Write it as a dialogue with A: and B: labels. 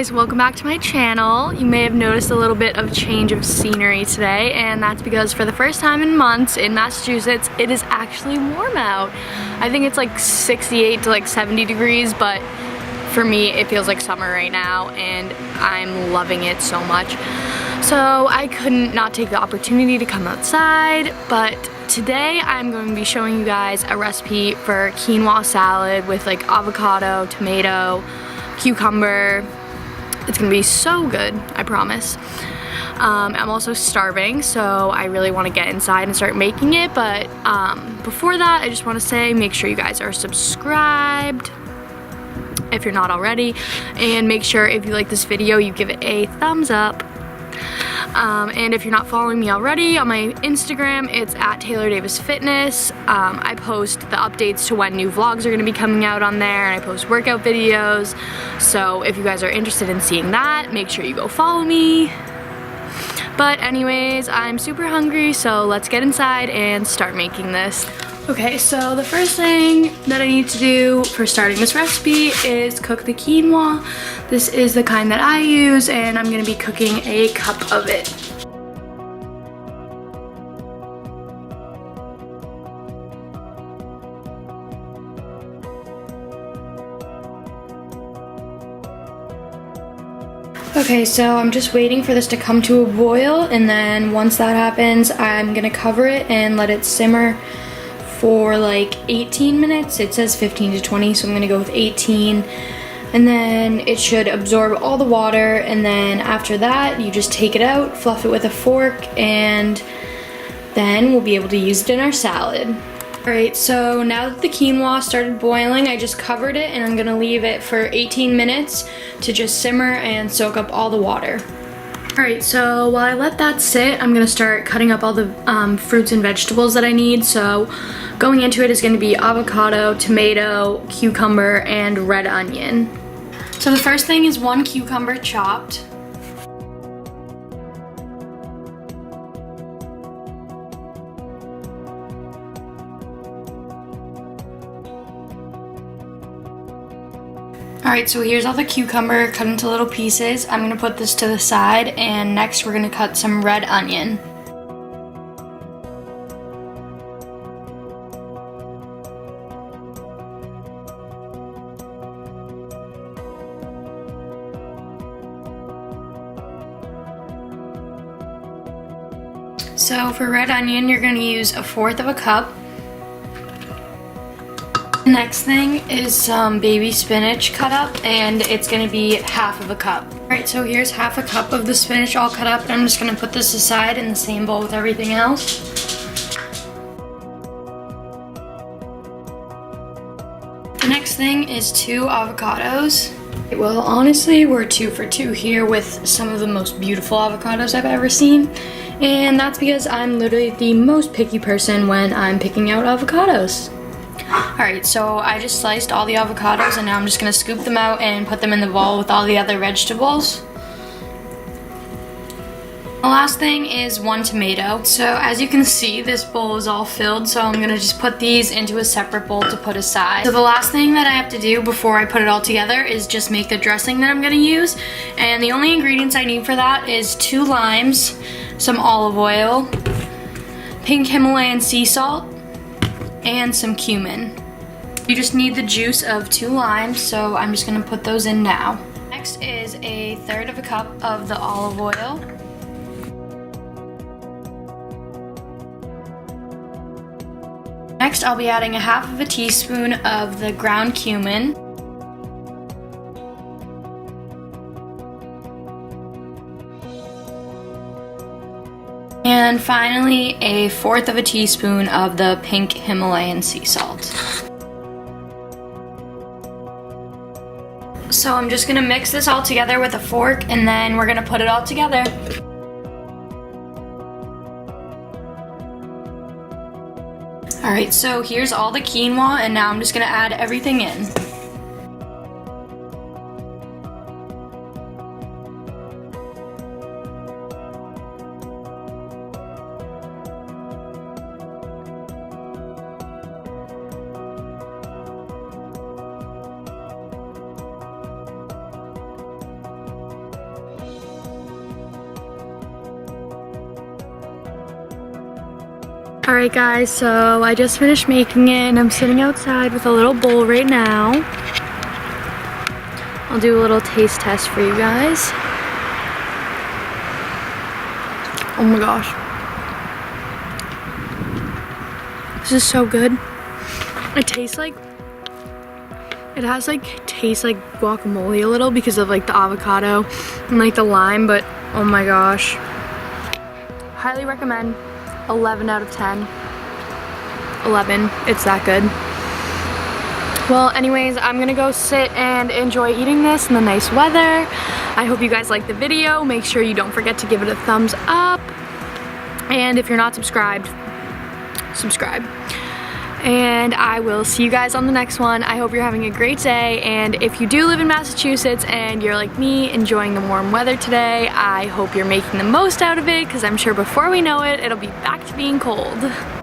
A: guys, welcome back to my channel. You may have noticed a little bit of change of scenery today, and that's because for the first time in months in Massachusetts, it is actually warm out. I think it's like 68 to like 70 degrees, but for me it feels like summer right now and I'm loving it so much. So I couldn't not take the opportunity to come outside, but today I'm going to be showing you guys a recipe for quinoa salad with like avocado, tomato, cucumber. It's gonna be so good, I promise. I'm also starving, so I really want to get inside and start making it, but before that I just want to say make sure you guys are subscribed if you're not already, and make sure if you like this video you give it a thumbs up. And if you're not following me already on my Instagram, it's at Taylor Davis Fitness. I post the updates to when new vlogs are going to be coming out on there, and I post workout videos. So if you guys are interested in seeing that, make sure you go follow me. But anyways, I'm super hungry, so let's get inside and start making this. Okay, so the first thing that I need to do for starting this recipe is cook the quinoa. This is the kind that I use, and I'm gonna be cooking a cup of it. Okay, so I'm just waiting for this to come to a boil, and then once that happens, I'm gonna cover it and let it simmer for like 18 minutes. It says 15 to 20, so I'm gonna go with 18. And then it should absorb all the water, and then after that, you just take it out, fluff it with a fork, and then we'll be able to use it in our salad. Alright, so now that the quinoa started boiling, I just covered it, and I'm gonna leave it for 18 minutes to just simmer and soak up all the water. Alright, so while I let that sit, I'm gonna start cutting up all the fruits and vegetables that I need. So going into it is gonna be avocado, tomato, cucumber, and red onion. So the first thing is 1 cucumber chopped. Alright, so here's all the cucumber cut into little pieces. I'm going to put this to the side, and next we're going to cut some red onion. So for red onion, you're going to use 1/4 cup. Next thing is some baby spinach cut up, and it's going to be 1/2 cup. Alright, so here's 1/2 cup of the spinach all cut up, and I'm just going to put this aside in the same bowl with everything else. The next thing is 2 avocados. Well, honestly, we're 2 for 2 here with some of the most beautiful avocados I've ever seen, and that's because I'm literally the most picky person when I'm picking out avocados. Alright, so I just sliced all the avocados, and now I'm just going to scoop them out and put them in the bowl with all the other vegetables. The last thing is 1 tomato. So as you can see, this bowl is all filled, so I'm going to just put these into a separate bowl to put aside. So the last thing that I have to do before I put it all together is just make the dressing that I'm going to use. And the only ingredients I need for that is 2 limes, some olive oil, pink Himalayan sea salt, and some cumin. You just need the juice of 2 limes, so I'm just going to put those in now. Next is 1/3 cup of the olive oil. Next, I'll be adding 1/2 teaspoon of the ground cumin. And finally, 1/4 teaspoon of the pink Himalayan sea salt. So I'm just gonna mix this all together with a fork, and then we're gonna put it all together. Alright, so here's all the quinoa, and now I'm just gonna add everything in. Alright guys, so I just finished making it and I'm sitting outside with a little bowl right now. I'll do a little taste test for you guys. Oh my gosh. This is so good. It tastes like, it has like, tastes like guacamole a little because of like the avocado and like the lime, but oh my gosh. Highly recommend. 11 out of 10. 11, it's that good. Well, anyways, I'm gonna go sit and enjoy eating this in the nice weather. I hope you guys liked the video. Make sure you don't forget to give it a thumbs up. And if you're not subscribed, subscribe. And I will see you guys on the next one. I hope you're having a great day. And if you do live in Massachusetts and you're like me, enjoying the warm weather today, I hope you're making the most out of it, because I'm sure before we know it, it'll be back to being cold.